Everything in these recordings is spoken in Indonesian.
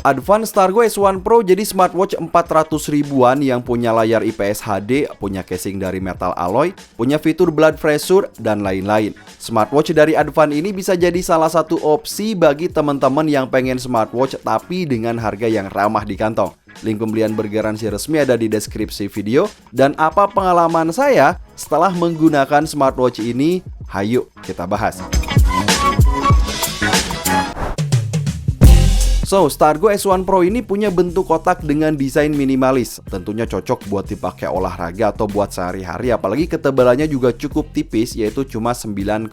Advan Stargo S1 Pro jadi smartwatch 400 ribuan yang punya layar IPS HD, punya casing dari metal alloy, punya fitur blood pressure, dan lain-lain. Smartwatch dari Advan ini bisa jadi salah satu opsi bagi teman-teman yang pengen smartwatch tapi dengan harga yang ramah di kantong. Link pembelian bergaransi resmi ada di deskripsi video. Dan apa pengalaman saya setelah menggunakan smartwatch ini? Hayu kita bahas. So, Stargo S1 Pro ini punya bentuk kotak dengan desain minimalis. Tentunya cocok buat dipakai olahraga atau buat sehari-hari, apalagi ketebalannya juga cukup tipis, yaitu cuma 9,4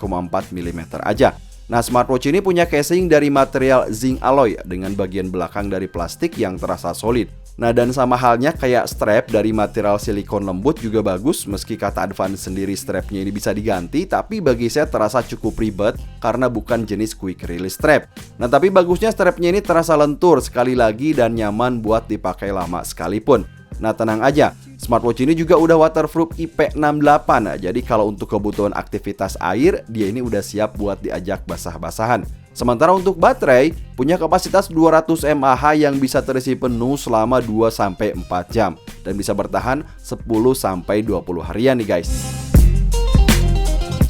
mm aja. Nah, smartwatch ini punya casing dari material zinc alloy dengan bagian belakang dari plastik yang terasa solid. Nah, dan sama halnya kayak strap dari material silikon lembut juga bagus. Meski kata Advan sendiri strapnya ini bisa diganti, tapi bagi saya terasa cukup ribet karena bukan jenis quick release strap. Nah, tapi bagusnya strapnya ini terasa lentur sekali lagi dan nyaman buat dipakai lama sekalipun. Nah, tenang aja, smartwatch ini juga udah waterproof IP68. Jadi kalau untuk kebutuhan aktivitas air, dia ini udah siap buat diajak basah-basahan. Sementara untuk baterai, punya kapasitas 200 mAh yang bisa terisi penuh selama 2-4 jam. Dan bisa bertahan 10-20 harian nih guys.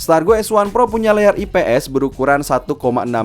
Stargo S1 Pro punya layar IPS berukuran 1,6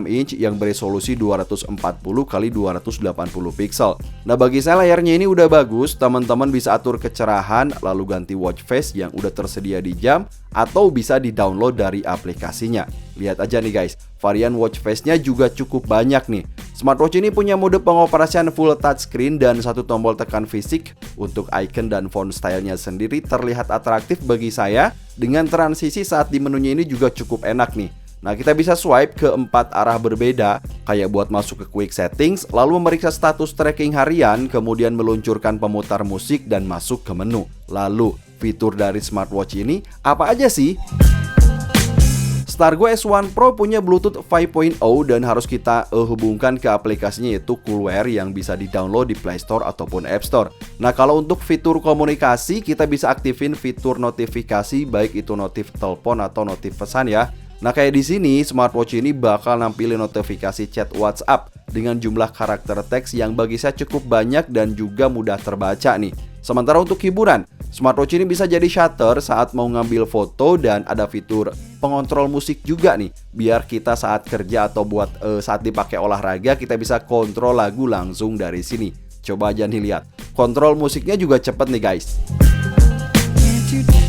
inch yang beresolusi 240x280 pixel. Nah, bagi saya layarnya ini udah bagus, teman-teman bisa atur kecerahan, lalu ganti watch face yang udah tersedia di jam, atau bisa di-download dari aplikasinya. Lihat aja nih guys, varian watch face-nya juga cukup banyak nih. Smartwatch ini punya mode pengoperasian full touchscreen dan satu tombol tekan fisik. Untuk icon dan font stylenya sendiri terlihat atraktif bagi saya, dengan transisi saat di menunya ini juga cukup enak nih. Nah, kita bisa swipe ke 4 arah berbeda, kayak buat masuk ke quick settings, lalu memeriksa status tracking harian, kemudian meluncurkan pemutar musik dan masuk ke menu. Lalu, fitur dari smartwatch ini apa aja sih? Stargo S1 Pro punya Bluetooth 5.0 dan harus kita hubungkan ke aplikasinya yaitu Coolwear yang bisa di-download di Play Store ataupun App Store. Nah, kalau untuk fitur komunikasi, kita bisa aktifin fitur notifikasi baik itu notif telepon atau notif pesan ya. Nah, kayak di sini smartwatch ini bakal nampilin notifikasi chat WhatsApp dengan jumlah karakter teks yang bagi saya cukup banyak dan juga mudah terbaca nih. Sementara untuk hiburan, smartwatch ini bisa jadi shutter saat mau ngambil foto dan ada fitur pengontrol musik juga nih. Biar kita saat kerja atau buat saat dipakai olahraga kita bisa kontrol lagu langsung dari sini. Coba aja nih lihat. Kontrol musiknya juga cepet nih guys.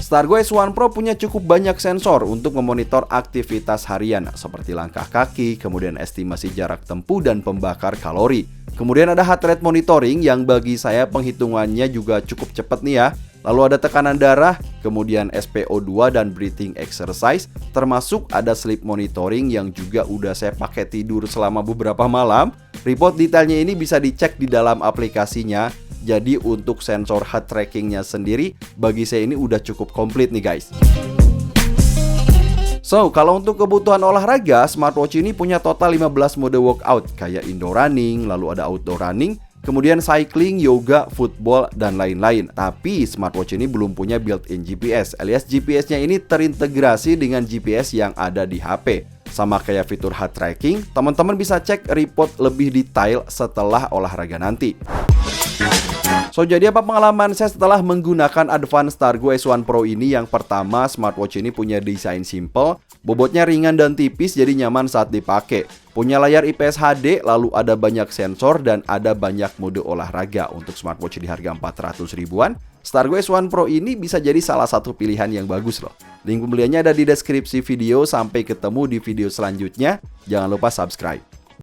Stargo S1 Pro punya cukup banyak sensor untuk memonitor aktivitas harian seperti langkah kaki, kemudian estimasi jarak tempuh dan pembakar kalori. Kemudian ada heart rate monitoring yang bagi saya penghitungannya juga cukup cepat nih ya. Lalu ada tekanan darah, kemudian SpO2 dan breathing exercise, termasuk ada sleep monitoring yang juga udah saya pakai tidur selama beberapa malam. Report detailnya ini bisa dicek di dalam aplikasinya. Jadi untuk sensor heart trackingnya sendiri, bagi saya ini udah cukup komplit nih guys. So, kalau untuk kebutuhan olahraga, smartwatch ini punya total 15 mode workout, kayak indoor running, lalu ada outdoor running, kemudian cycling, yoga, football, dan lain-lain. Tapi smartwatch ini belum punya built-in GPS, alias GPS-nya ini terintegrasi dengan GPS yang ada di HP. Sama kayak fitur heart tracking, teman-teman bisa cek report lebih detail setelah olahraga nanti. So, jadi apa pengalaman saya setelah menggunakan Advan Stargo S1 Pro ini? Yang pertama, smartwatch ini punya desain simple, bobotnya ringan dan tipis jadi nyaman saat dipakai. Punya layar IPS HD, lalu ada banyak sensor dan ada banyak mode olahraga. Untuk smartwatch di harga 400 ribuan, Stargo S1 Pro ini bisa jadi salah satu pilihan yang bagus loh. Link pembeliannya ada di deskripsi video. Sampai ketemu di video selanjutnya. Jangan lupa subscribe.